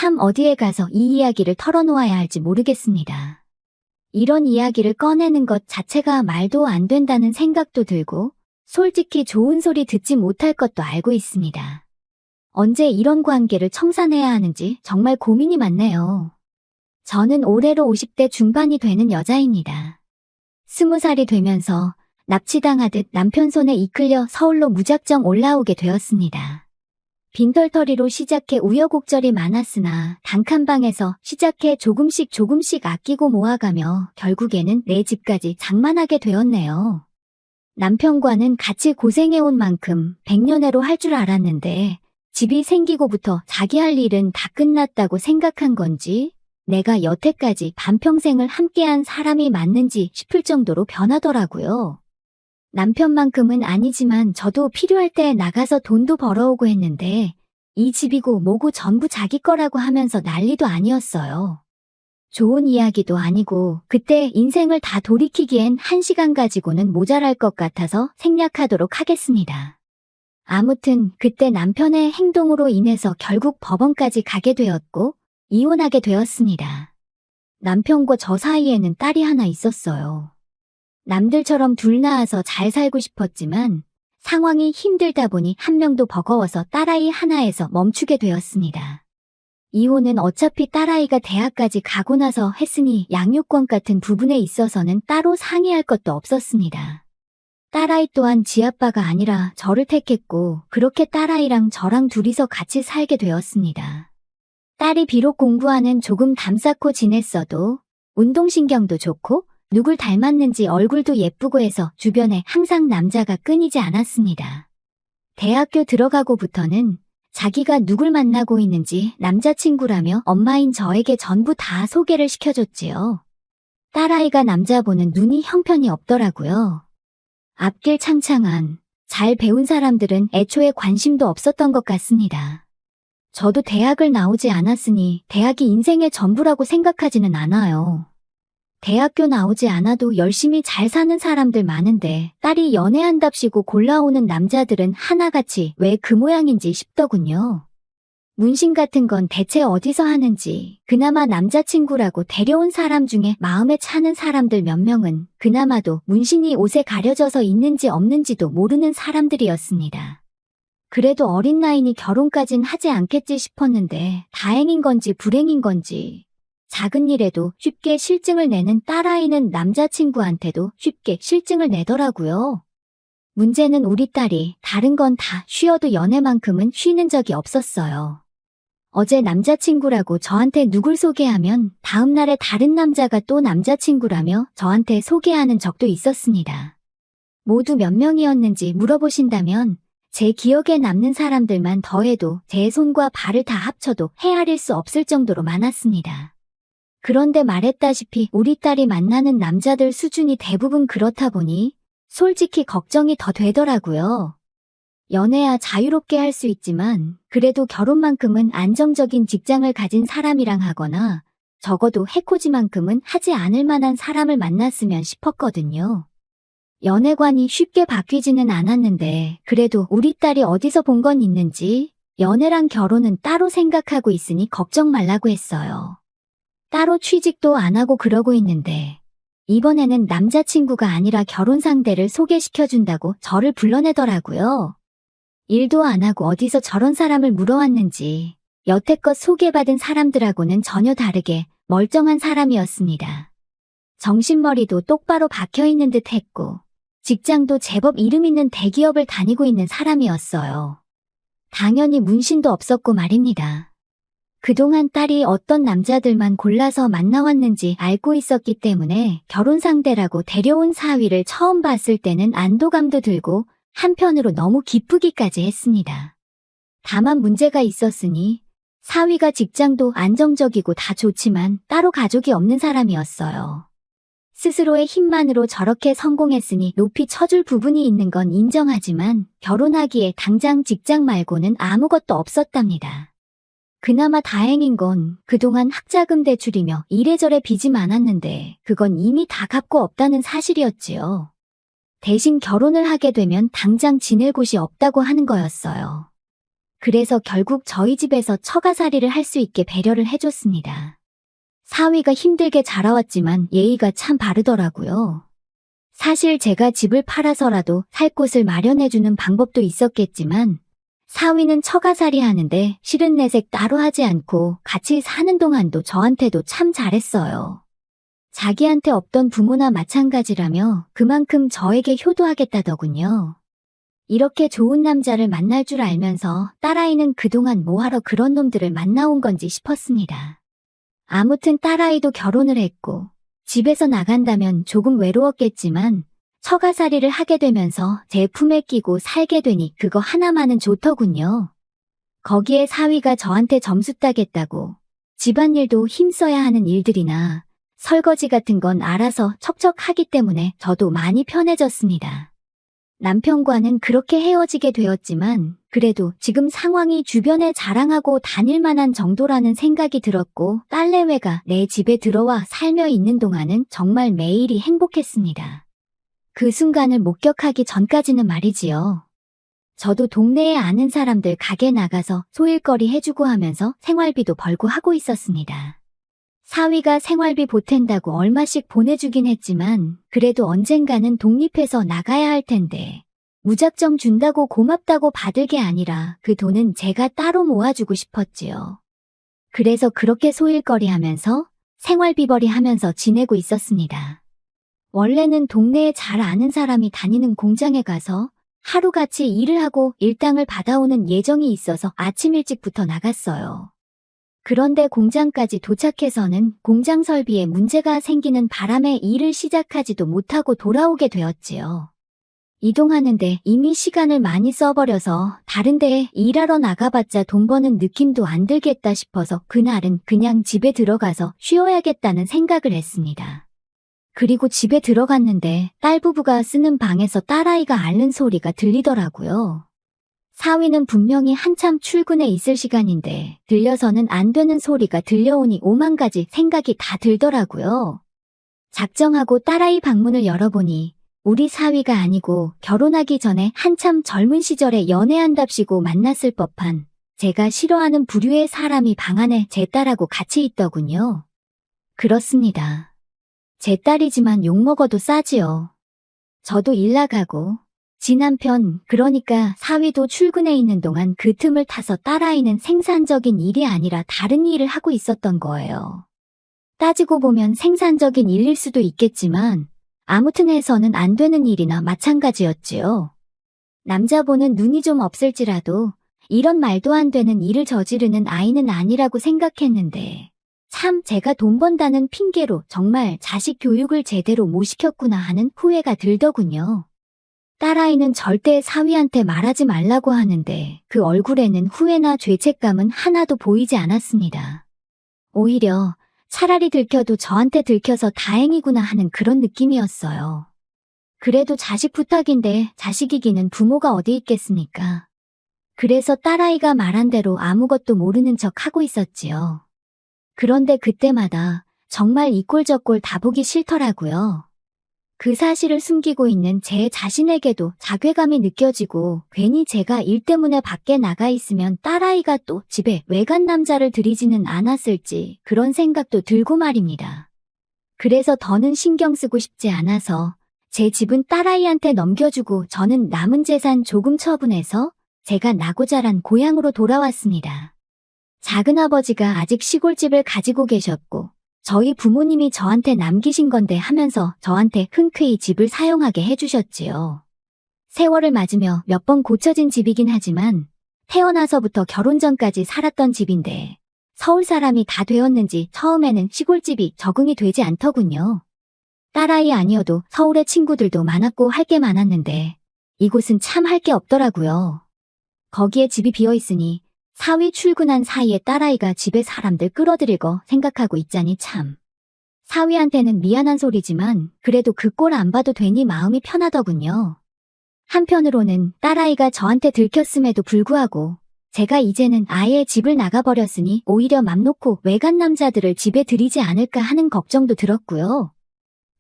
참 어디에 가서 이 이야기를 털어놓아야 할지 모르겠습니다. 이런 이야기를 꺼내는 것 자체가 말도 안 된다는 생각도 들고 솔직히 좋은 소리 듣지 못할 것도 알고 있습니다. 언제 이런 관계를 청산해야 하는지 정말 고민이 많네요. 저는 올해로 50대 중반이 되는 여자입니다. 20살이 되면서 납치당하듯 남편 손에 이끌려 서울로 무작정 올라오게 되었습니다. 빈털터리로 시작해 우여곡절이 많았으나 단칸방에서 시작해 조금씩 아끼고 모아가며 결국에는 내 집까지 장만하게 되었네요. 남편과는 같이 고생해온 만큼 100년해로 할 줄 알았는데 집이 생기고부터 자기 할 일은 다 끝났다고 생각한 건지 내가 여태까지 반평생을 함께한 사람이 맞는지 싶을 정도로 변하더라고요. 남편만큼은 아니지만 저도 필요할 때 나가서 돈도 벌어오고 했는데 이 집이고 뭐고 전부 자기 거라고 하면서 난리도 아니었어요. 좋은 이야기도 아니고 그때 인생을 다 돌이키기엔 1시간 가지고는 모자랄 것 같아서 생략하도록 하겠습니다. 아무튼 그때 남편의 행동으로 인해서 결국 법원까지 가게 되었고 이혼하게 되었습니다. 남편과 저 사이에는 딸이 하나 있었어요. 남들처럼 둘 낳아서 잘 살고 싶었지만 상황이 힘들다 보니 한 명도 버거워서 딸아이 하나에서 멈추게 되었습니다. 이혼은 어차피 딸아이가 대학까지 가고 나서 했으니 양육권 같은 부분에 있어서는 따로 상의할 것도 없었습니다. 딸아이 또한 지 아빠가 아니라 저를 택했고 그렇게 딸아이랑 저랑 둘이서 같이 살게 되었습니다. 딸이 비록 공부하는 조금 담쌓고 지냈어도 운동신경도 좋고 누굴 닮았는지 얼굴도 예쁘고 해서 주변에 항상 남자가 끊이지 않았습니다. 대학교 들어가고부터는 자기가 누굴 만나고 있는지 남자친구라며 엄마인 저에게 전부 다 소개를 시켜줬지요. 딸아이가 남자 보는 눈이 형편이 없더라고요. 앞길 창창한, 잘 배운 사람들은 애초에 관심도 없었던 것 같습니다. 저도 대학을 나오지 않았으니 대학이 인생의 전부라고 생각하지는 않아요. 대학교 나오지 않아도 열심히 잘 사는 사람들 많은데 딸이 연애한답시고 골라오는 남자들은 하나같이 왜 그 모양인지 싶더군요. 문신 같은 건 대체 어디서 하는지 그나마 남자친구라고 데려온 사람 중에 마음에 차는 사람들 몇 명은 그나마도 문신이 옷에 가려져서 있는지 없는지도 모르는 사람들이었습니다. 그래도 어린 나이니 결혼까진 하지 않겠지 싶었는데 다행인 건지 불행인 건지 작은 일에도 쉽게 실증을 내는 딸아이는 남자친구한테도 쉽게 실증을 내더라고요. 문제는 우리 딸이 다른 건 다 쉬어도 연애만큼은 쉬는 적이 없었어요. 어제 남자친구라고 저한테 누굴 소개하면 다음날에 다른 남자가 또 남자친구라며 저한테 소개하는 적도 있었습니다. 모두 몇 명이었는지 물어보신다면 제 기억에 남는 사람들만 더해도 제 손과 발을 다 합쳐도 헤아릴 수 없을 정도로 많았습니다. 그런데 말했다시피 우리 딸이 만나는 남자들 수준이 대부분 그렇다 보니 솔직히 걱정이 더 되더라고요. 연애야 자유롭게 할 수 있지만 그래도 결혼만큼은 안정적인 직장을 가진 사람이랑 하거나 적어도 해코지만큼은 하지 않을 만한 사람을 만났으면 싶었거든요. 연애관이 쉽게 바뀌지는 않았는데 그래도 우리 딸이 어디서 본 건 있는지 연애랑 결혼은 따로 생각하고 있으니 걱정 말라고 했어요. 따로 취직도 안 하고 그러고 있는데 이번에는 남자친구가 아니라 결혼 상대를 소개시켜준다고 저를 불러내더라고요. 일도 안 하고 어디서 저런 사람을 물어왔는지 여태껏 소개받은 사람들하고는 전혀 다르게 멀쩡한 사람이었습니다. 정신머리도 똑바로 박혀있는 듯 했고 직장도 제법 이름 있는 대기업을 다니고 있는 사람이었어요. 당연히 문신도 없었고 말입니다. 그동안 딸이 어떤 남자들만 골라서 만나왔는지 알고 있었기 때문에 결혼 상대라고 데려온 사위를 처음 봤을 때는 안도감도 들고 한편으로 너무 기쁘기까지 했습니다. 다만 문제가 있었으니 사위가 직장도 안정적이고 다 좋지만 따로 가족이 없는 사람이었어요. 스스로의 힘만으로 저렇게 성공했으니 높이 쳐줄 부분이 있는 건 인정하지만 결혼하기에 당장 직장 말고는 아무것도 없었답니다. 그나마 다행인 건 그동안 학자금 대출이며 이래저래 빚이 많았는데 그건 이미 다 갚고 없다는 사실이었지요. 대신 결혼을 하게 되면 당장 지낼 곳이 없다고 하는 거였어요. 그래서 결국 저희 집에서 처가살이를 할 수 있게 배려를 해줬습니다. 사위가 힘들게 자라왔지만 예의가 참 바르더라고요. 사실 제가 집을 팔아서라도 살 곳을 마련해주는 방법도 있었겠지만 사위는 처가살이 하는데 실은 내색 따로 하지 않고 같이 사는 동안도 저한테도 참 잘했어요. 자기한테 없던 부모나 마찬가지라며 그만큼 저에게 효도하겠다더군요. 이렇게 좋은 남자를 만날 줄 알면서 딸아이는 그동안 뭐하러 그런 놈들을 만나온 건지 싶었습니다. 아무튼 딸아이도 결혼을 했고 집에서 나간다면 조금 외로웠겠지만 처가살이를 하게 되면서 제 품에 끼고 살게 되니 그거 하나만은 좋더군요. 거기에 사위가 저한테 점수 따겠다고 집안일도 힘써야 하는 일들이나 설거지 같은 건 알아서 척척 하기 때문에 저도 많이 편해졌습니다. 남편과는 그렇게 헤어지게 되었지만 그래도 지금 상황이 주변에 자랑하고 다닐 만한 정도라는 생각이 들었고 딸내외가 내 집에 들어와 살며 있는 동안은 정말 매일이 행복했습니다. 그 순간을 목격하기 전까지는 말이지요. 저도 동네에 아는 사람들 가게 나가서 소일거리 해주고 하면서 생활비도 벌고 하고 있었습니다. 사위가 생활비 보탠다고 얼마씩 보내주긴 했지만 그래도 언젠가는 독립해서 나가야 할 텐데 무작정 준다고 고맙다고 받을 게 아니라 그 돈은 제가 따로 모아주고 싶었지요. 그래서 그렇게 소일거리 하면서 생활비벌이 하면서 지내고 있었습니다. 원래는 동네에 잘 아는 사람이 다니는 공장에 가서 하루같이 일을 하고 일당을 받아오는 예정이 있어서 아침 일찍부터 나갔어요. 그런데 공장까지 도착해서는 공장 설비에 문제가 생기는 바람에 일을 시작하지도 못하고 돌아오게 되었지요. 이동하는데 이미 시간을 많이 써버려서 다른 데에 일하러 나가봤자 돈 버는 느낌도 안 들겠다 싶어서 그날은 그냥 집에 들어가서 쉬어야겠다는 생각을 했습니다. 그리고 집에 들어갔는데 딸 부부가 쓰는 방에서 딸아이가 앓는 소리가 들리더라고요. 사위는 분명히 한참 출근에 있을 시간인데 들려서는 안 되는 소리가 들려오니 오만 가지 생각이 다 들더라고요. 작정하고 딸아이 방문을 열어보니 우리 사위가 아니고 결혼하기 전에 한참 젊은 시절에 연애한답시고 만났을 법한 제가 싫어하는 부류의 사람이 방 안에 제 딸하고 같이 있더군요. 그렇습니다. 제 딸이지만 욕먹어도 싸지요. 저도 일 나가고 지 남편, 그러니까 사위도 출근해 있는 동안 그 틈을 타서 딸아이는 생산적인 일이 아니라 다른 일을 하고 있었던 거예요. 따지고 보면 생산적인 일일 수도 있겠지만 아무튼 해서는 안 되는 일이나 마찬가지였지요. 남자 보는 눈이 좀 없을지라도 이런 말도 안 되는 일을 저지르는 아이는 아니라고 생각했는데 참 제가 돈 번다는 핑계로 정말 자식 교육을 제대로 못 시켰구나 하는 후회가 들더군요. 딸아이는 절대 사위한테 말하지 말라고 하는데 그 얼굴에는 후회나 죄책감은 하나도 보이지 않았습니다. 오히려 차라리 들켜도 저한테 들켜서 다행이구나 하는 그런 느낌이었어요. 그래도 자식 부탁인데 자식이기는 부모가 어디 있겠습니까? 그래서 딸아이가 말한 대로 아무것도 모르는 척 하고 있었지요. 그런데 그때마다 정말 이 꼴 저 꼴 다 보기 싫더라고요. 그 사실을 숨기고 있는 제 자신에게도 자괴감이 느껴지고 괜히 제가 일 때문에 밖에 나가 있으면 딸아이가 또 집에 외간 남자를 들이지는 않았을지 그런 생각도 들고 말입니다. 그래서 더는 신경 쓰고 싶지 않아서 제 집은 딸아이한테 넘겨주고 저는 남은 재산 조금 처분해서 제가 나고 자란 고향으로 돌아왔습니다. 작은아버지가 아직 시골집을 가지고 계셨고 저희 부모님이 저한테 남기신 건데 하면서 저한테 흔쾌히 집을 사용하게 해주셨지요. 세월을 맞으며 몇 번 고쳐진 집이긴 하지만 태어나서부터 결혼 전까지 살았던 집인데 서울 사람이 다 되었는지 처음에는 시골집이 적응이 되지 않더군요. 딸아이 아니어도 서울에 친구들도 많았고 할 게 많았는데 이곳은 참 할 게 없더라고요. 거기에 집이 비어있으니 사위 출근한 사이에 딸아이가 집에 사람들 끌어들일 거 생각하고 있자니 참. 사위한테는 미안한 소리지만 그래도 그 꼴 안 봐도 되니 마음이 편하더군요. 한편으로는 딸아이가 저한테 들켰음에도 불구하고 제가 이제는 아예 집을 나가버렸으니 오히려 맘 놓고 외간 남자들을 집에 들이지 않을까 하는 걱정도 들었고요.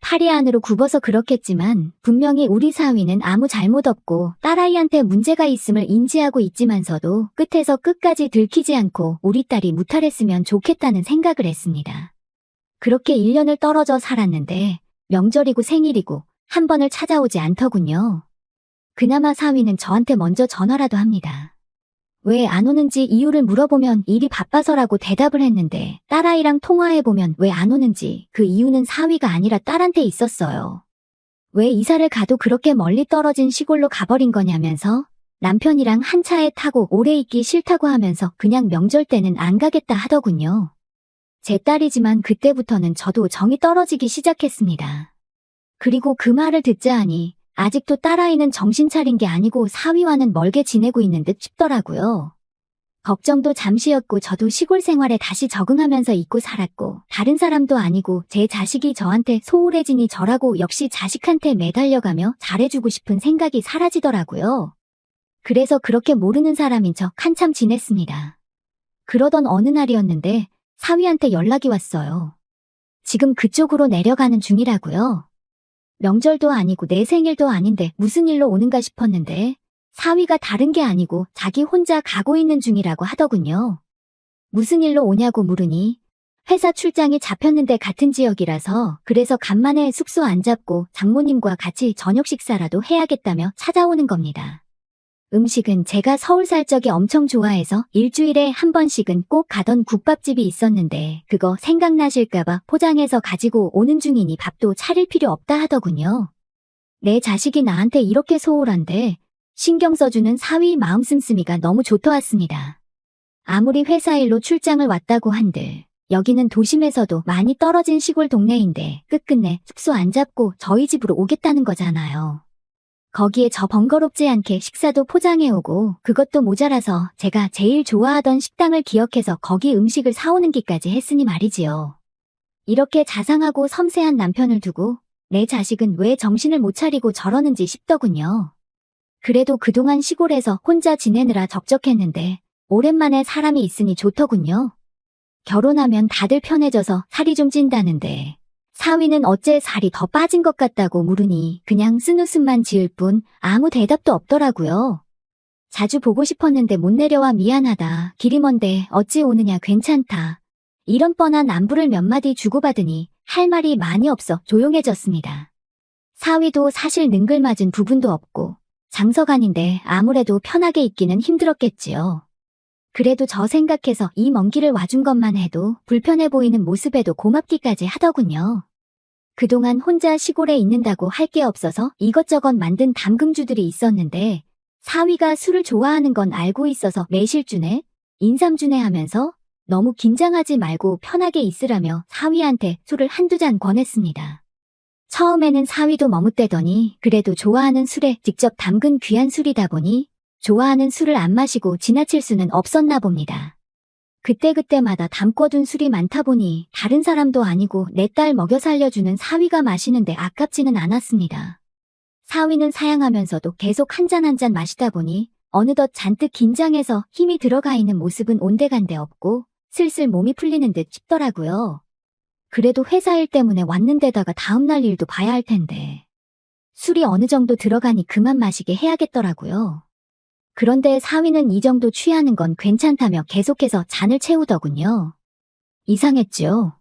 팔이 안으로 굽어서 그렇겠지만 분명히 우리 사위는 아무 잘못 없고 딸아이한테 문제가 있음을 인지하고 있지만서도 끝에서 끝까지 들키지 않고 우리 딸이 무탈했으면 좋겠다는 생각을 했습니다. 그렇게 1년을 떨어져 살았는데 명절이고 생일이고 한 번을 찾아오지 않더군요. 그나마 사위는 저한테 먼저 전화라도 합니다. 왜 안 오는지 이유를 물어보면 일이 바빠서라고 대답을 했는데 딸아이랑 통화해보면 왜 안 오는지 그 이유는 사위가 아니라 딸한테 있었어요. 왜 이사를 가도 그렇게 멀리 떨어진 시골로 가버린 거냐면서 남편이랑 한 차에 타고 오래 있기 싫다고 하면서 그냥 명절 때는 안 가겠다 하더군요. 제 딸이지만 그때부터는 저도 정이 떨어지기 시작했습니다. 그리고 그 말을 듣자 하니 아직도 딸아이는 정신 차린 게 아니고 사위와는 멀게 지내고 있는 듯 싶더라고요. 걱정도 잠시였고 저도 시골 생활에 다시 적응하면서 잊고 살았고 다른 사람도 아니고 제 자식이 저한테 소홀해지니 저라고 역시 자식한테 매달려가며 잘해주고 싶은 생각이 사라지더라고요. 그래서 그렇게 모르는 사람인 척 한참 지냈습니다. 그러던 어느 날이었는데 사위한테 연락이 왔어요. 지금 그쪽으로 내려가는 중이라고요. 명절도 아니고 내 생일도 아닌데 무슨 일로 오는가 싶었는데 사위가 다른 게 아니고 자기 혼자 가고 있는 중이라고 하더군요. 무슨 일로 오냐고 물으니 회사 출장이 잡혔는데 같은 지역이라서 그래서 간만에 숙소 안 잡고 장모님과 같이 저녁 식사라도 해야겠다며 찾아오는 겁니다. 음식은 제가 서울 살 적에 엄청 좋아해서 일주일에 한 번씩은 꼭 가던 국밥집이 있었는데 그거 생각나실까봐 포장해서 가지고 오는 중이니 밥도 차릴 필요 없다 하더군요. 내 자식이 나한테 이렇게 소홀한데 신경 써주는 사위 마음 씀씀이가 너무 좋더왔습니다. 아무리 회사 일로 출장을 왔다고 한들 여기는 도심에서도 많이 떨어진 시골 동네인데 끝끝내 숙소 안 잡고 저희 집으로 오겠다는 거잖아요. 거기에 저 번거롭지 않게 식사도 포장해오고 그것도 모자라서 제가 제일 좋아하던 식당을 기억해서 거기 음식을 사오는 기까지 했으니 말이지요. 이렇게 자상하고 섬세한 남편을 두고 내 자식은 왜 정신을 못 차리고 저러는지 싶더군요. 그래도 그동안 시골에서 혼자 지내느라 적적했는데 오랜만에 사람이 있으니 좋더군요. 결혼하면 다들 편해져서 살이 좀 찐다는데 사위는 어째 살이 더 빠진 것 같다고 물으니 그냥 쓴웃음만 지을 뿐 아무 대답도 없더라고요. 자주 보고 싶었는데 못 내려와 미안하다. 길이 먼데 어찌 오느냐 괜찮다. 이런 뻔한 안부를 몇 마디 주고받으니 할 말이 많이 없어 조용해졌습니다. 사위도 사실 능글맞은 부분도 없고 장서간인데 아무래도 편하게 있기는 힘들었겠지요. 그래도 저 생각해서 이 먼 길을 와준 것만 해도 불편해 보이는 모습에도 고맙기까지 하더군요. 그동안 혼자 시골에 있는다고 할 게 없어서 이것저것 만든 담금주들이 있었는데 사위가 술을 좋아하는 건 알고 있어서 매실주네, 인삼주네 하면서 너무 긴장하지 말고 편하게 있으라며 사위한테 술을 한두 잔 권했습니다. 처음에는 사위도 머뭇대더니 그래도 좋아하는 술에 직접 담근 귀한 술이다 보니 좋아하는 술을 안 마시고 지나칠 수는 없었나 봅니다. 그때그때마다 담궈둔 술이 많다 보니 다른 사람도 아니고 내 딸 먹여 살려주는 사위가 마시는데 아깝지는 않았습니다. 사위는 사양하면서도 계속 한 잔 한 잔 마시다 보니 어느덧 잔뜩 긴장해서 힘이 들어가 있는 모습은 온데간데 없고 슬슬 몸이 풀리는 듯 싶더라고요. 그래도 회사 일 때문에 왔는데다가 다음날 일도 봐야 할 텐데 술이 어느 정도 들어가니 그만 마시게 해야겠더라고요. 그런데 사위는 이 정도 취하는 건 괜찮다며 계속해서 잔을 채우더군요. 이상했죠.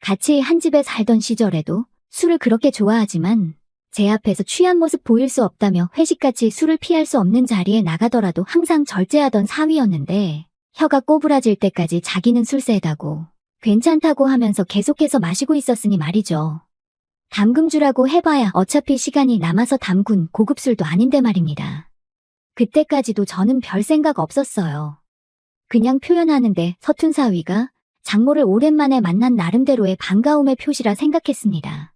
같이 한 집에 살던 시절에도 술을 그렇게 좋아하지만 제 앞에서 취한 모습 보일 수 없다며 회식같이 술을 피할 수 없는 자리에 나가더라도 항상 절제하던 사위였는데 혀가 꼬부라질 때까지 자기는 술 세다고 괜찮다고 하면서 계속해서 마시고 있었으니 말이죠. 담금주라고 해봐야 어차피 시간이 남아서 담근 고급 술도 아닌데 말입니다. 그때까지도 저는 별 생각 없었어요. 그냥 표현하는데 서툰 사위가 장모를 오랜만에 만난 나름대로의 반가움의 표시라 생각했습니다.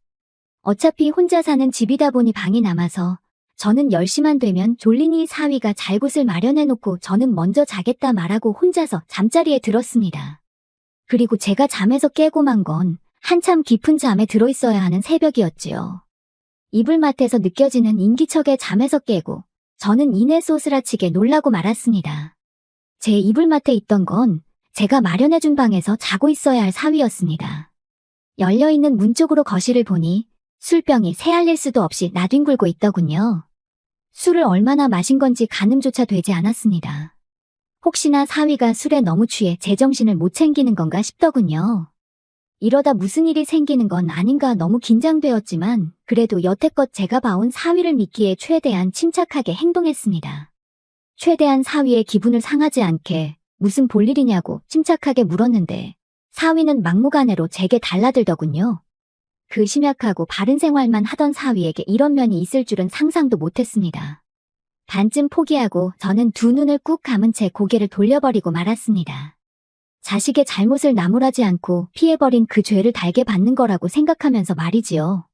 어차피 혼자 사는 집이다 보니 방이 남아서 저는 10시만 되면 졸리니 사위가 잘 곳을 마련해놓고 저는 먼저 자겠다 말하고 혼자서 잠자리에 들었습니다. 그리고 제가 잠에서 깨고 만 건 한참 깊은 잠에 들어있어야 하는 새벽이었지요. 이불맡에서 느껴지는 인기척에 잠에서 깨고 저는 이내 소스라치게 놀라고 말았습니다. 제 이불맡에 있던 건 제가 마련해준 방에서 자고 있어야 할 사위였습니다. 열려있는 문 쪽으로 거실을 보니 술병이 새알릴 수도 없이 나뒹굴고 있더군요. 술을 얼마나 마신 건지 가늠조차 되지 않았습니다. 혹시나 사위가 술에 너무 취해 제정신을 못 챙기는 건가 싶더군요. 이러다 무슨 일이 생기는 건 아닌가 너무 긴장되었지만 그래도 여태껏 제가 봐온 사위를 믿기에 최대한 침착하게 행동했습니다. 최대한 사위의 기분을 상하지 않게 무슨 볼일이냐고 침착하게 물었는데 사위는 막무가내로 제게 달라들더군요. 그 심약하고 바른 생활만 하던 사위에게 이런 면이 있을 줄은 상상도 못했습니다. 반쯤 포기하고 저는 두 눈을 꾹 감은 채 고개를 돌려버리고 말았습니다. 자식의 잘못을 나무라지 않고 피해버린 그 죄를 달게 받는 거라고 생각하면서 말이지요.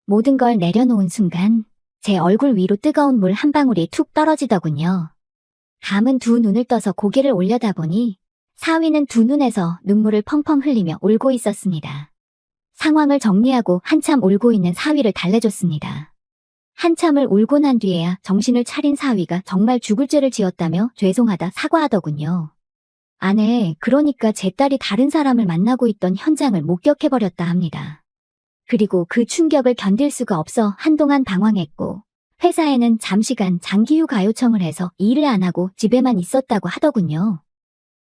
모든 걸 내려놓은 순간 제 얼굴 위로 뜨거운 물 한 방울이 툭 떨어지더군요. 감은 두 눈을 떠서 고개를 올려다보니 사위는 두 눈에서 눈물을 펑펑 흘리며 울고 있었습니다. 상황을 정리하고 한참 울고 있는 사위를 달래줬습니다. 한참을 울고 난 뒤에야 정신을 차린 사위가 정말 죽을 죄를 지었다며 죄송하다 사과하더군요. 아내, 그러니까 제 딸이 다른 사람을 만나고 있던 현장을 목격해버렸다 합니다. 그리고 그 충격을 견딜 수가 없어 한동안 방황했고 회사에는 잠시간 장기휴가 요청을 해서 일을 안 하고 집에만 있었다고 하더군요.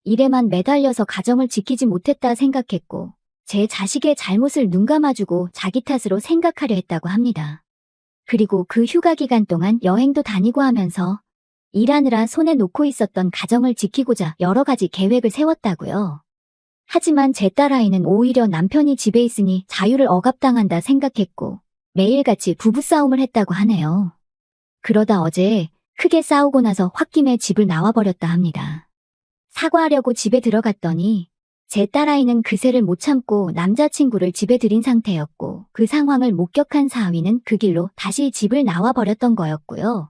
일에만 매달려서 가정을 지키지 못했다 생각했고 제 자식의 잘못을 눈감아주고 자기 탓으로 생각하려 했다고 합니다. 그리고 그 휴가 기간 동안 여행도 다니고 하면서 일하느라 손에 놓고 있었던 가정을 지키고자 여러 가지 계획을 세웠다고요. 하지만 제 딸아이는 오히려 남편이 집에 있으니 자유를 억압당한다 생각했고 매일같이 부부싸움을 했다고 하네요. 그러다 어제 크게 싸우고 나서 홧김에 집을 나와버렸다 합니다. 사과하려고 집에 들어갔더니 제 딸아이는 그새를 못 참고 남자친구를 집에 들인 상태였고 그 상황을 목격한 사위는 그 길로 다시 집을 나와버렸던 거였고요.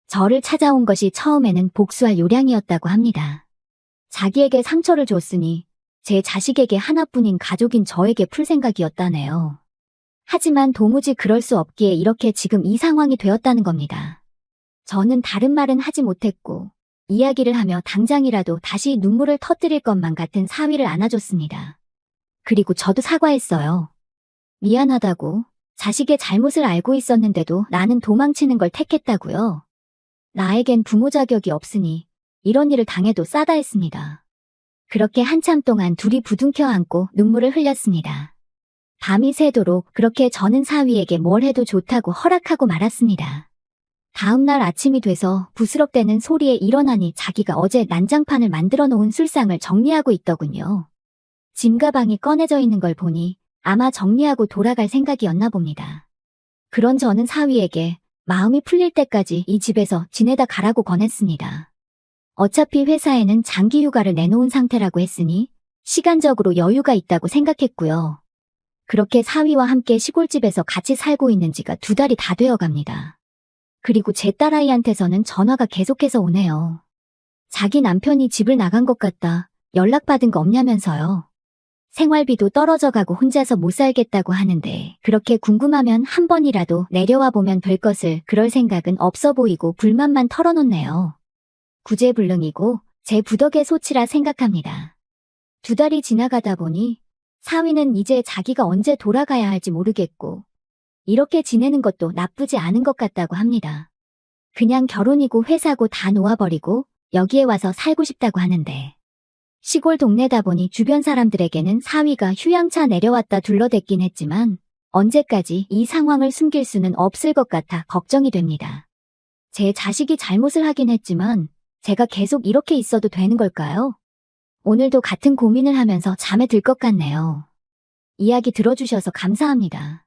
저를 찾아온 것이 처음에는 복수할 요량이었다고 합니다. 자기에게 상처를 줬으니 제 자식에게 하나뿐인 가족인 저에게 풀 생각이었다네요. 하지만 도무지 그럴 수 없기에 이렇게 지금 이 상황이 되었다는 겁니다. 저는 다른 말은 하지 못했고 이야기를 하며 당장이라도 다시 눈물을 터뜨릴 것만 같은 사위를 안아줬습니다. 그리고 저도 사과했어요. 미안하다고, 자식의 잘못을 알고 있었는데도 나는 도망치는 걸 택했다고요. 나에겐 부모 자격이 없으니 이런 일을 당해도 싸다 했습니다. 그렇게 한참 동안 둘이 부둥켜 안고 눈물을 흘렸습니다. 밤이 새도록 그렇게 저는 사위에게 뭘 해도 좋다고 허락하고 말았습니다. 다음 날 아침이 돼서 부스럭대는 소리에 일어나니 자기가 어제 난장판을 만들어 놓은 술상을 정리하고 있더군요. 짐가방이 꺼내져 있는 걸 보니 아마 정리하고 돌아갈 생각이었나 봅니다. 그런 저는 사위에게 마음이 풀릴 때까지 이 집에서 지내다 가라고 권했습니다. 어차피 회사에는 장기 휴가를 내놓은 상태라고 했으니 시간적으로 여유가 있다고 생각했고요. 그렇게 사위와 함께 시골집에서 같이 살고 있는 지가 2달이 다 되어갑니다. 그리고 제 딸아이한테서는 전화가 계속해서 오네요. 자기 남편이 집을 나간 것 같다, 연락받은 거 없냐면서요. 생활비도 떨어져가고 혼자서 못 살겠다고 하는데 그렇게 궁금하면 한 번이라도 내려와 보면 될 것을 그럴 생각은 없어 보이고 불만만 털어놓네요. 구제불능이고 제 부덕의 소치라 생각합니다. 2달이 지나가다 보니 사위는 이제 자기가 언제 돌아가야 할지 모르겠고 이렇게 지내는 것도 나쁘지 않은 것 같다고 합니다. 그냥 결혼이고 회사고 다 놓아버리고 여기에 와서 살고 싶다고 하는데 시골 동네다 보니 주변 사람들에게는 사위가 휴양차 내려왔다 둘러댔긴 했지만 언제까지 이 상황을 숨길 수는 없을 것 같아 걱정이 됩니다. 제 자식이 잘못을 하긴 했지만 제가 계속 이렇게 있어도 되는 걸까요? 오늘도 같은 고민을 하면서 잠에 들 것 같네요. 이야기 들어주셔서 감사합니다.